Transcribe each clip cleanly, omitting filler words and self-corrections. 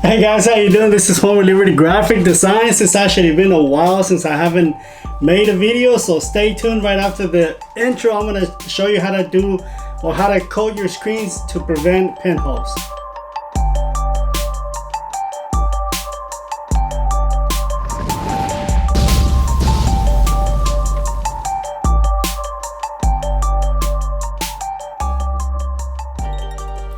Hey guys, how you doing? This is Home with Liberty Graphic Designs. It's actually been a while since I haven't made a video, so stay tuned. Right after the intro, I'm going to show you how to do or how to coat your screens to prevent pinholes.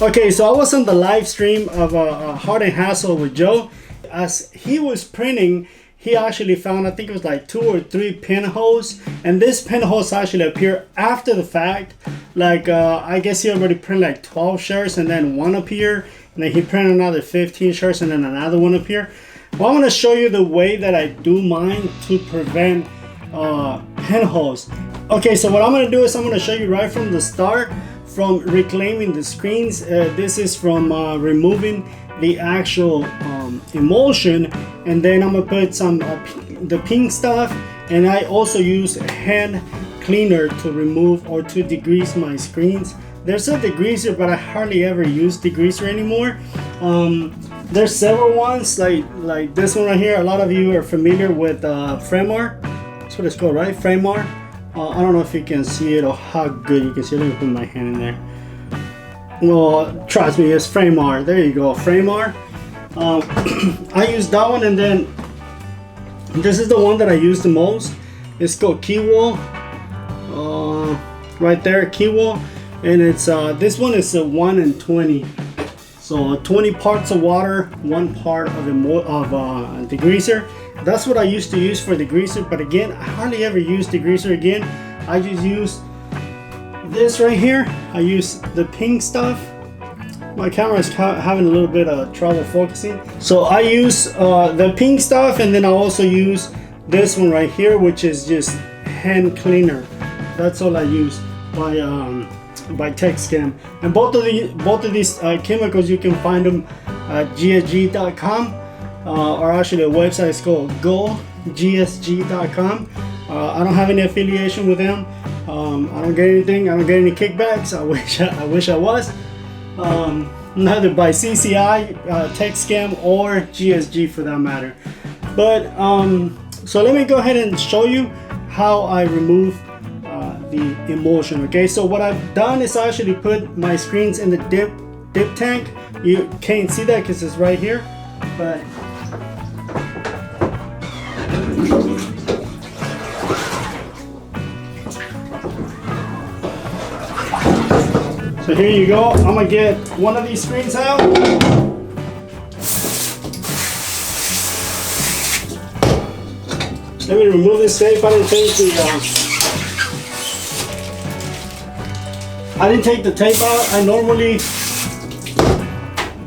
Okay, so I was on the live stream of Hard and Hassle with Joe. As he was printing, he actually found, I think it was like 2 or 3 pinholes, and this pinholes actually appear after the fact. Like I guess he already printed like 12 shirts and then one appear, and then he printed another 15 shirts and then another one appear. Well, I'm going to show you the way that I do mine to prevent pinholes. Okay, so what I'm going to do is I'm going to show you right from the start, from reclaiming the screens. This is from removing the actual emulsion, and then I'm gonna put some the pink stuff, and I also use hand cleaner to remove or to degrease my screens. There's a degreaser, but I hardly ever use degreaser anymore. There's several ones like this one right here. A lot of you are familiar with Fremar. That's what it's called, right? Fremar. I don't know if you can see it or how good you can see it. Let me put my hand in there. Well, trust me, it's Fremar. There you go, Fremar. I use that one, and then this is the one that I use the most. It's called Keywall. Right there, Keywall, and it's this one is a 1 in 20. So 20 parts of water, 1 part of degreaser. That's what I used to use for degreaser, but again, I hardly ever use degreaser again. I just use this right here. I use the pink stuff. My camera is having a little bit of trouble focusing. So I use the pink stuff, and then I also use this one right here, which is just hand cleaner. That's all I use by TechScam. And both of these chemicals, you can find them at gsg.com. Or actually a website is called gogsg.com. I don't have any affiliation with them. I don't get anything. I don't get any kickbacks. I wish I was. Neither by CCI, TechScam, or GSG for that matter. But so let me go ahead and show you how I remove the emulsion. Okay, so what I've done is I actually put my screens in the dip tank. You can't see that because it's right here, but so here you go. I'm gonna get one of these screens out. Let me remove this tape. I didn't take the tape out. I normally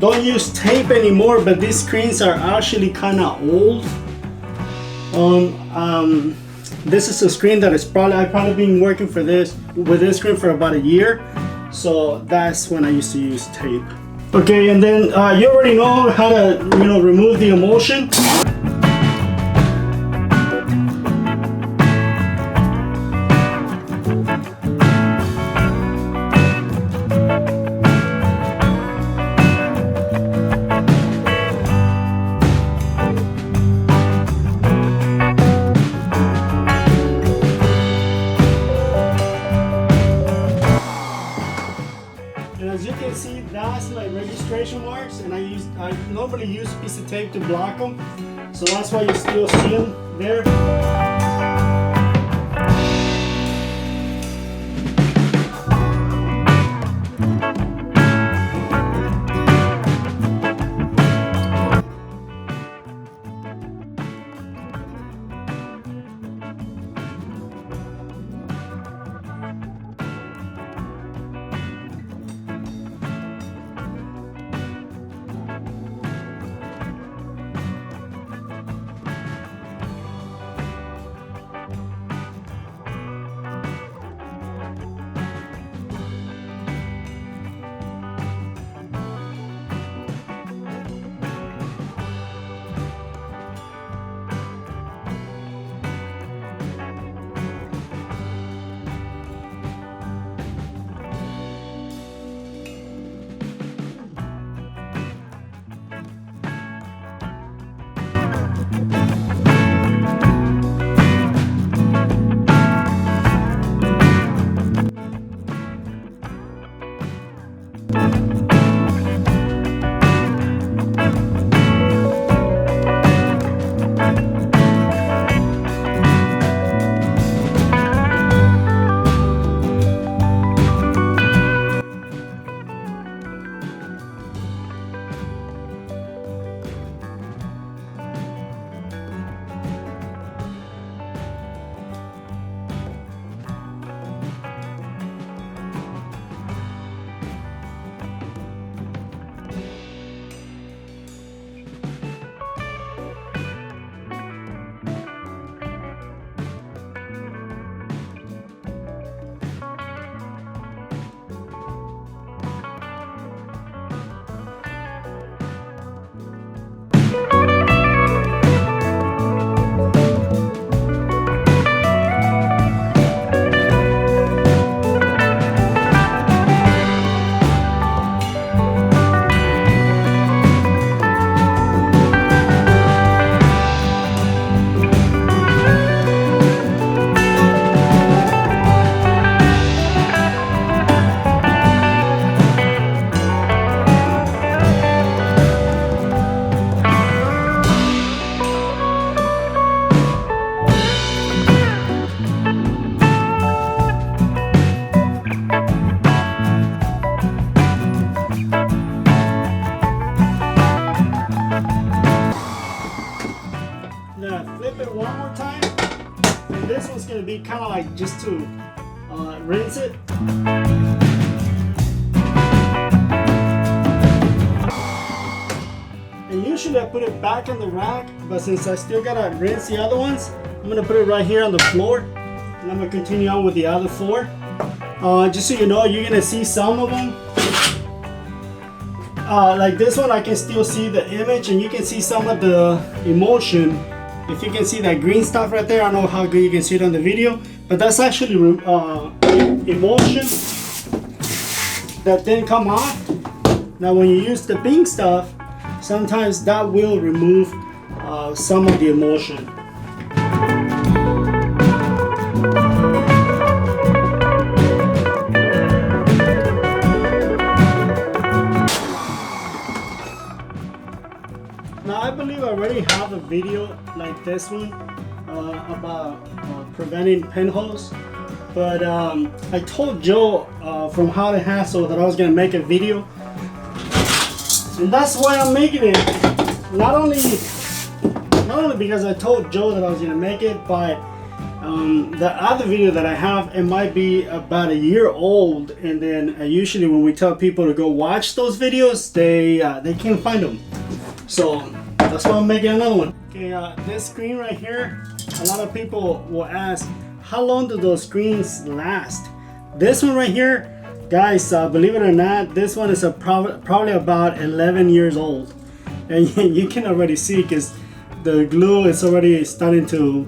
don't use tape anymore, but these screens are actually kind of old. This is a screen that is I've probably been working with this screen for about a year. So that's when I used to use tape. Okay, and then you already know how to remove the emulsion. As you can see, that's my registration marks, and I normally use a piece of tape to block them, so that's why you still see them there. Flip it one more time, and this one's going to be kind of like just to rinse it. And usually I put it back on the rack, but since I still gotta rinse the other ones, I'm gonna put it right here on the floor, and I'm gonna continue on with the other four. Just so you know, you're gonna see some of them. Like this one, I can still see the image, and you can see some of the emulsion. If you can see that green stuff right there, I don't know how good you can see it on the video, but that's actually emulsion that didn't come off. Now when you use the pink stuff, sometimes that will remove some of the emulsion. Now I believe I already have a video like this one about preventing pinholes, but I told Joe from How to Hassle that I was going to make a video, and that's why I'm making it. Not only because I told Joe that I was going to make it, but the other video that I have, it might be about a year old, and then usually when we tell people to go watch those videos, they can't find them. So that's why I'm making another one. Okay, this screen right here, a lot of people will ask, how long do those screens last? This one right here, guys, believe it or not, this one is probably about 11 years old. And you can already see because the glue is already starting to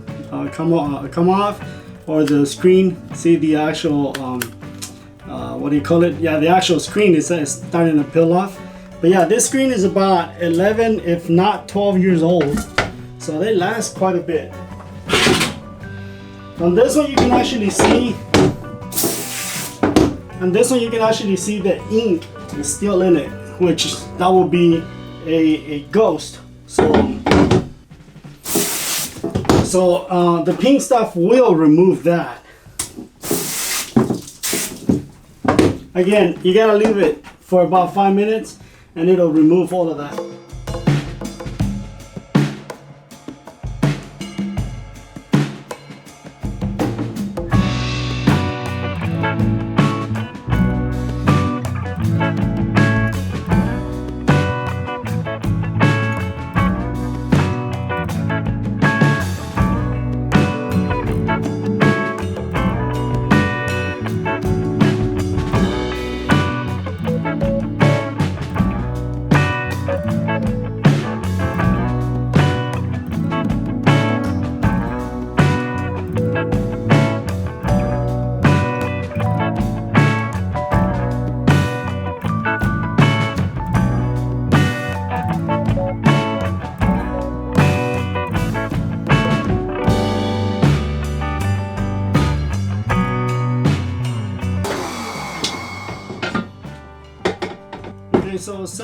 come off, or the screen, see the actual, what do you call it? Yeah, the actual screen is starting to peel off. But yeah, this screen is about 11, if not 12 years old. So they last quite a bit. On this one you can actually see, the ink is still in it, which that will be a ghost. So the pink stuff will remove that. Again, you gotta leave it for about 5 minutes, and it'll remove all of that.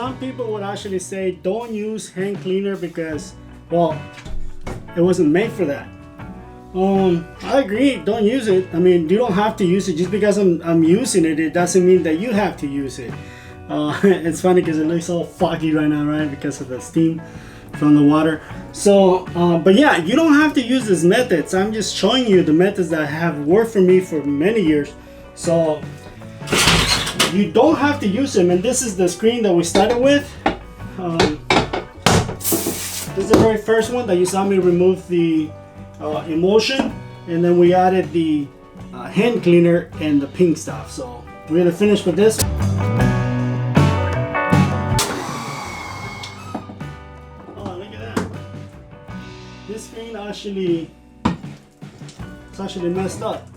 some people would actually say don't use hand cleaner because, well, it wasn't made for that. I agree, don't use it. I mean, you don't have to use it. Just because I'm using it, it doesn't mean that you have to use it. It's funny because it looks all foggy right now, right? Because of the steam from the water. So, but yeah, you don't have to use these methods. I'm just showing you the methods that have worked for me for many years. So, you don't have to use them. And this is the screen that we started with. This is the very first one that you saw me remove the emulsion, and then we added the hand cleaner and the pink stuff. So we're gonna finish with this. Oh, look at that! This screen actually, it's actually messed up.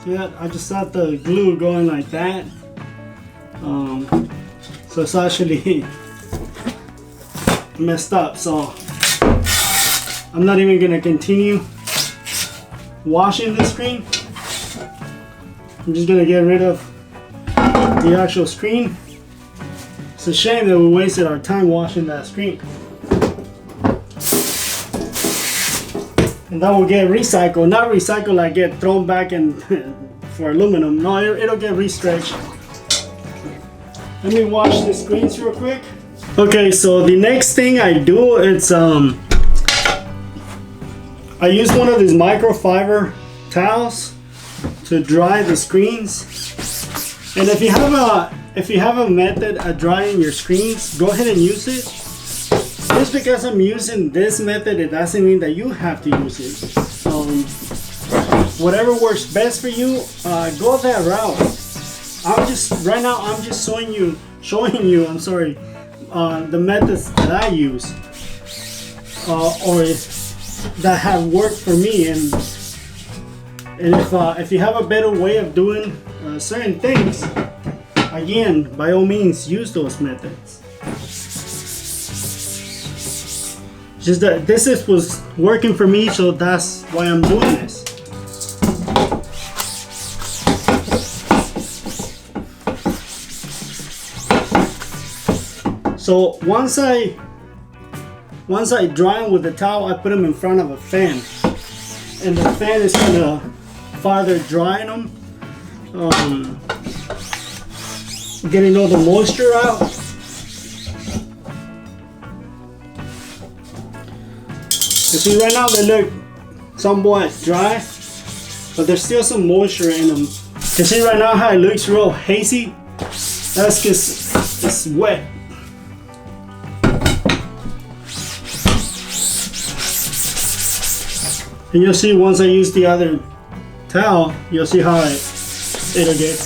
See that? I just had the glue going like that. So it's actually messed up. So I'm not even gonna continue washing the screen. I'm just gonna get rid of the actual screen. It's a shame that we wasted our time washing that screen. And that will get recycled, not recycled like get thrown back in for aluminum. No, it'll get re-stretched. Let me wash the screens real quick. Okay, so the next thing I do is I use one of these microfiber towels to dry the screens. And if you have a method of drying your screens, go ahead and use it. Just because I'm using this method, it doesn't mean that you have to use it. Whatever works best for you, go that route. I'm just showing you. The methods that I use, or that have worked for me, and if you have a better way of doing certain things, again, by all means, use those methods. Just that this was working for me, so that's why I'm doing this. So once I dry them with the towel, I put them in front of a fan, and the fan is gonna farther drying them, getting all the moisture out. You see, right now they look somewhat dry, but there's still some moisture in them. You see right now how it looks real hazy? That's because it's wet. And you'll see once I use the other towel, you'll see how it'll get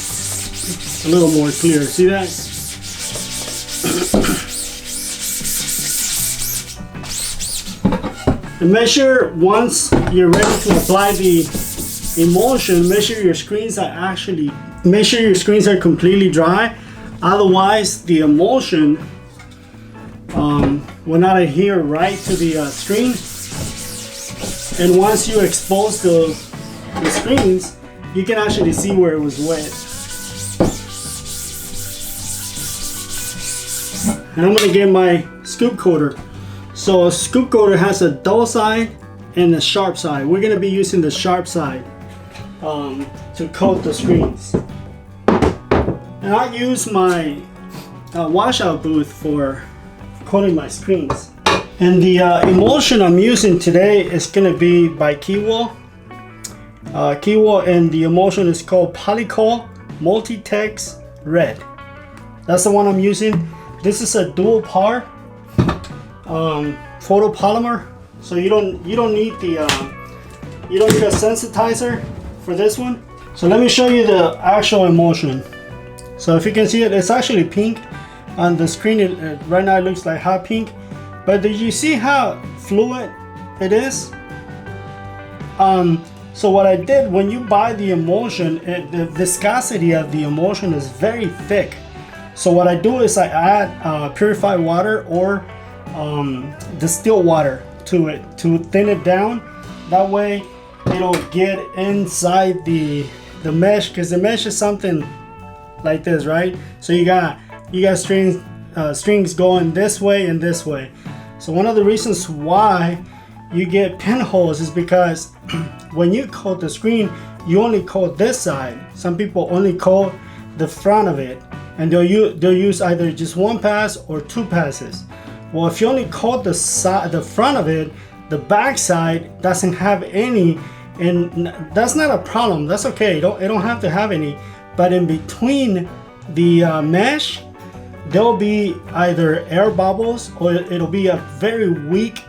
a little more clear. See that? And make sure once you're ready to apply the emulsion, make sure your screens are completely dry. Otherwise, the emulsion will not adhere right to the screen. And once you expose the screens, you can actually see where it was wet. And I'm gonna get my scoop coater. So a scoop coater has a dull side and a sharp side. We're gonna be using the sharp side to coat the screens. And I use my washout booth for coating my screens. And the emulsion I'm using today is gonna be by Kiwo. And the emulsion is called Polycol Multitex Red. That's the one I'm using. This is a dual par photopolymer, so you don't need a sensitizer for this one. So let me show you the actual emulsion. So if you can see it, it's actually pink on the screen. Right now it looks like hot pink. But did you see how fluid it is? So what I did, when you buy the emulsion, the viscosity of the emulsion is very thick. So what I do is I add purified water or distilled water to it to thin it down. That way it'll get inside the mesh, because the mesh is something like this, right? So you got strings going this way and this way. So one of the reasons why you get pinholes is because when you coat the screen, you only coat this side. Some people only coat the front of it, and they'll use either just one pass or two passes. Well, if you only coat the front of it, the back side doesn't have any, and that's not a problem. That's okay. It don't have to have any. But in between the mesh, there'll be either air bubbles or it'll be a very weak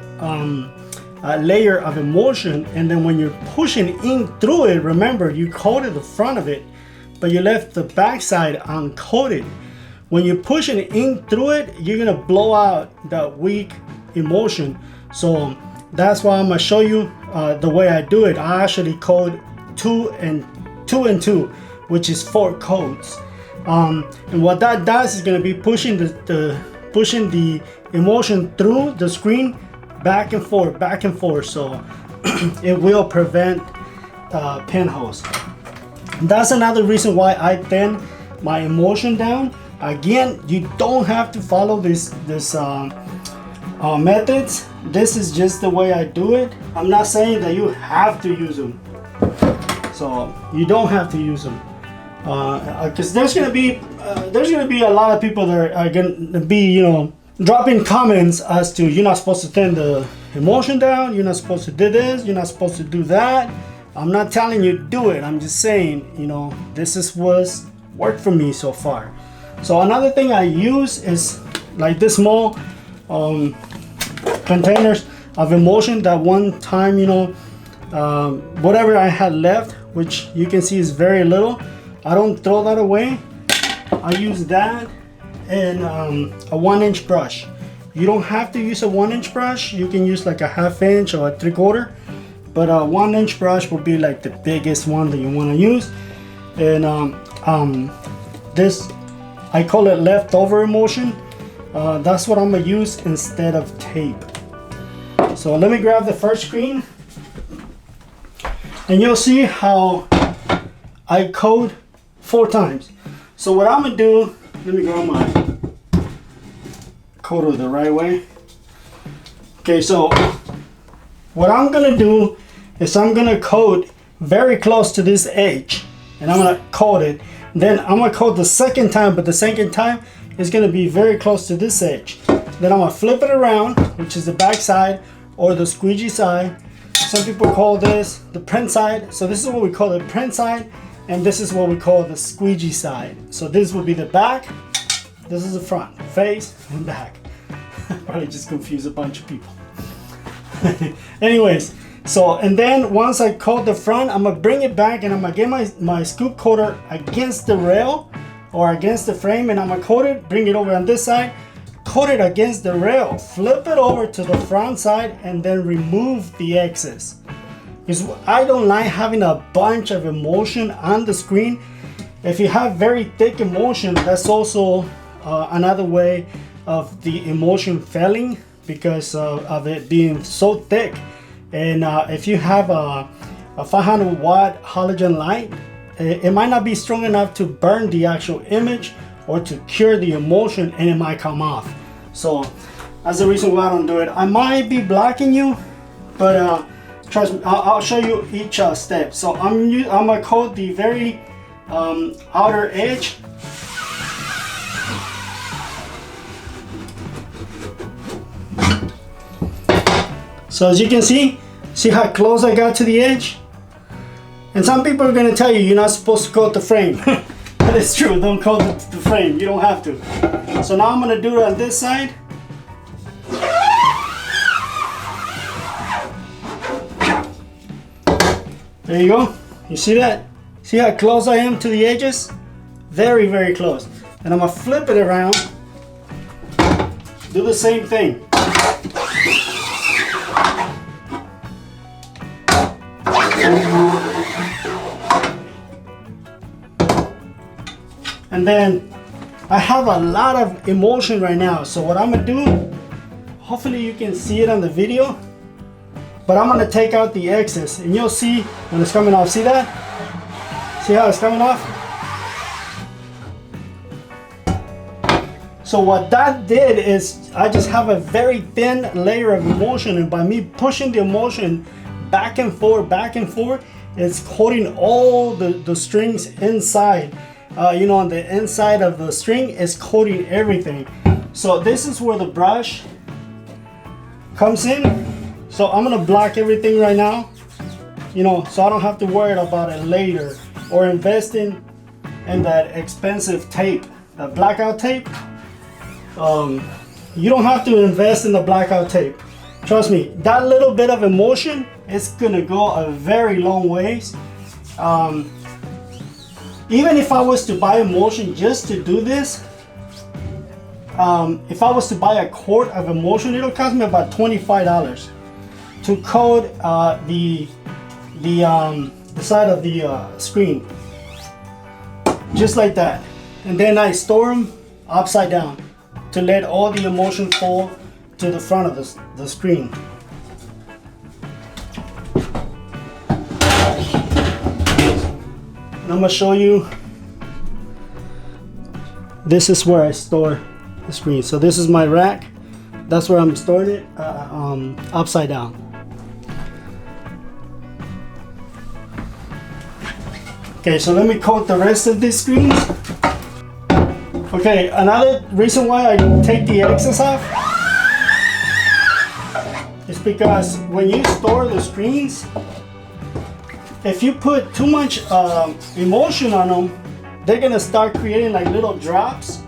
layer of emulsion. And then when you're pushing in through it, remember you coated the front of it, but you left the back side uncoated. When you're pushing in through it, you're gonna blow out that weak emulsion. So that's why I'm gonna show you the way I do it. I actually coat 2 and 2, which is 4 coats. And what that does is gonna be pushing the emulsion through the screen back and forth. So it will prevent pinholes. That's another reason why I thin my emulsion down. Again, you don't have to follow this methods. This is just the way I do it. I'm not saying that you have to use them. So you don't have to use them, because there's gonna be a lot of people that are gonna be, dropping comments as to you're not supposed to thin the emulsion down, you're not supposed to do this, you're not supposed to do that. I'm not telling you to do it. I'm just saying, this is what's worked for me so far. So another thing I use is like this small containers of emulsion that one time, whatever I had left, which you can see is very little, I don't throw that away. I use that and a 1-inch brush. You don't have to use a 1-inch brush. You can use like a 1/2 inch or a 3/4, but a 1-inch brush will be like the biggest one that you want to use. And this, I call it leftover emulsion. That's what I'm gonna use instead of tape. So let me grab the first screen, and you'll see how I coat 4 times. So what I'm gonna do, let me grab my coater the right way. Okay, so what I'm gonna do is I'm gonna coat very close to this edge, and I'm gonna coat it. Then I'm gonna coat the second time, but the second time is gonna be very close to this edge. Then I'm gonna flip it around, which is the back side or the squeegee side. Some people call this the print side. So this is what we call the print side, and this is what we call the squeegee side. So this will be the back, this is the front, face and back. Probably just confuse a bunch of people. Anyways, so, and then once I coat the front, I'm gonna bring it back and I'm gonna get my scoop coater against the rail or against the frame, and I'm gonna coat it, bring it over on this side, coat it against the rail, flip it over to the front side, and then remove the excess. Because I don't like having a bunch of emulsion on the screen. If you have very thick emulsion, that's also another way of the emulsion failing, because of it being so thick. And if you have a 500 watt halogen light, it might not be strong enough to burn the actual image or to cure the emulsion, and it might come off. So that's the reason why I don't do it. I might be blocking you, but trust me, I'll show you each step. So I'm gonna coat the very outer edge. So as you can see how close I got to the edge? And some people are gonna tell you you're not supposed to coat the frame. That is true, don't coat the frame, you don't have to. So now I'm gonna do it on this side. There you go, you see that? See how close I am to the edges? Very, very close. And I'm gonna flip it around, do the same thing. And then I have a lot of emulsion right now, so what I'm gonna do, hopefully you can see it on the video, but I'm gonna take out the excess, and you'll see when it's coming off. See that? See how it's coming off? So what that did is I just have a very thin layer of emulsion, and by me pushing the emulsion back and forth, it's coating all the strings inside. You know, on the inside of the string is coating everything. So this is where the brush comes in. So I'm gonna block everything right now, you know, so I don't have to worry about it later or investing in that expensive tape, that blackout tape. You don't have to invest in the blackout tape. Trust me, that little bit of emulsion is gonna go a very long ways. Even if I was to buy emulsion just to do this, if I was to buy a quart of emulsion, it'll cost me about $25 to coat the side of the screen, just like that. And then I store them upside down to let all the emulsion fall to the front of the screen. And I'm gonna show you, this is where I store the screen. So this is my rack, that's where I'm storing it, upside down. Okay, so let me coat the rest of these screens. Okay, another reason why I take the excess off is because when you store the screens, if you put too much emulsion on them, they're gonna start creating like little drops,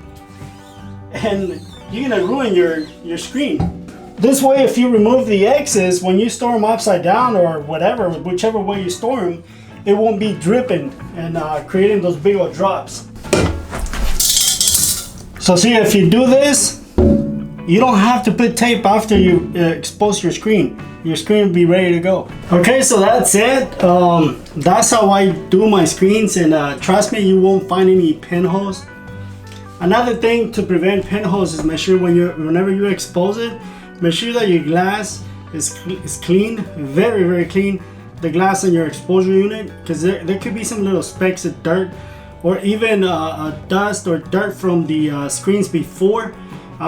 and you're gonna ruin your screen. This way, if you remove the excess, when you store them upside down or whatever, whichever way you store them, it won't be dripping and creating those big old drops. So see, if you do this, you don't have to put tape after you expose your screen. Your screen will be ready to go. Okay, so that's it. That's how I do my screens, and trust me, you won't find any pinholes. Another thing to prevent pinholes is make sure whenever you expose it, make sure that your glass is clean, very, very clean. The glass in your exposure unit, because there could be some little specks of dirt or even dust or dirt from the screens before.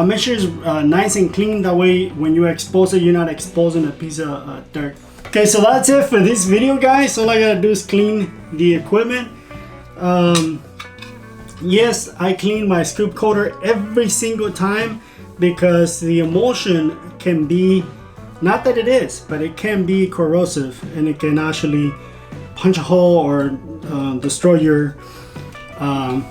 Make sure it's nice and clean, that way when you expose it, you're not exposing a piece of dirt. Okay, so that's it for this video, guys. All I gotta do is clean the equipment. Yes, I clean my scoop coater every single time, because the emulsion can be, not that it is, but it can be corrosive, and it can actually punch a hole or destroy your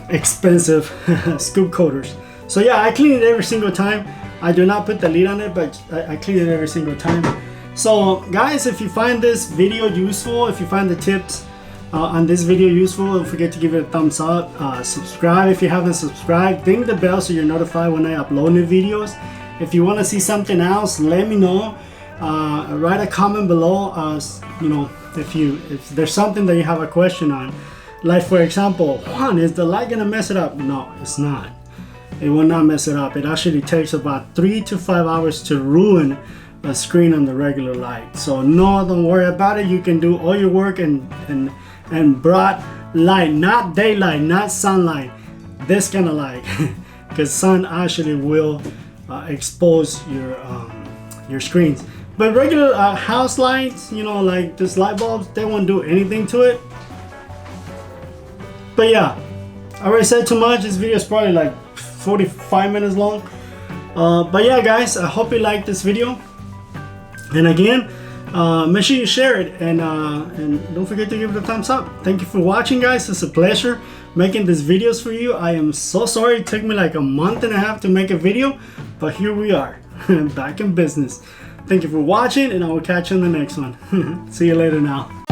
expensive scoop coaters. So yeah, I clean it every single time. I do not put the lid on it, but I clean it every single time. So guys, if you find this video useful, if you find the tips on this video useful, don't forget to give it a thumbs up. Subscribe if you haven't subscribed. Ding the bell so you're notified when I upload new videos. If you want to see something else, let me know. Write a comment below. You know, if there's something that you have a question on, like for example, Juan, is the light gonna mess it up? No, it's not. It will not mess it up. It actually takes about 3 to 5 hours to ruin a screen on the regular light. So no, don't worry about it. You can do all your work in broad light, not daylight, not sunlight, this kind of light, because sun actually will expose your screens. But regular house lights, you know, like this light bulbs, they won't do anything to it. But yeah, I already said too much. This video is probably like 45 minutes long. But yeah, guys, I hope you liked this video. And again, make sure you share it, and don't forget to give it a thumbs up. Thank you for watching, guys. It's a pleasure making these videos for you. I am so sorry it took me like a month and a half to make a video, but here we are, back in business. Thank you for watching, and I will catch you in the next one. See you later now.